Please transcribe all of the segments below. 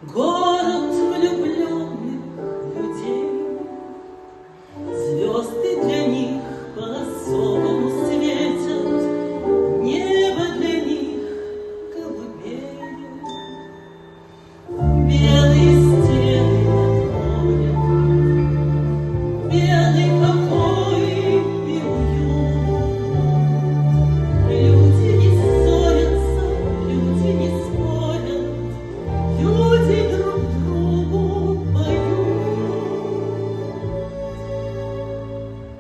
Город влюбленных людей, звезды для них по-особому светят, небо для них голубее, белые стены над морем, белый покой и уют. Люди не ссорятся, люди не спорят, люди друг другу поют.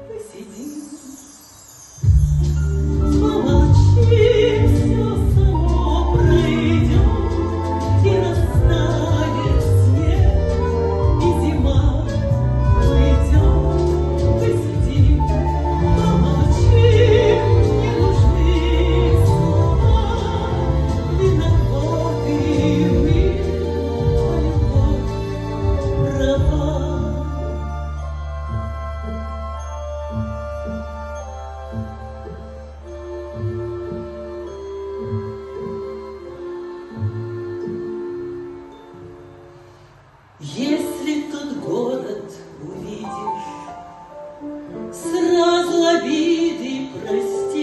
Посидим, помолчим, все само пройдет, и растает снег, и зима уйдет. Посидим, помолчим, не нужны слова, виноваты мы, а любовь права. Если тот город увидишь, сразу обиды прости.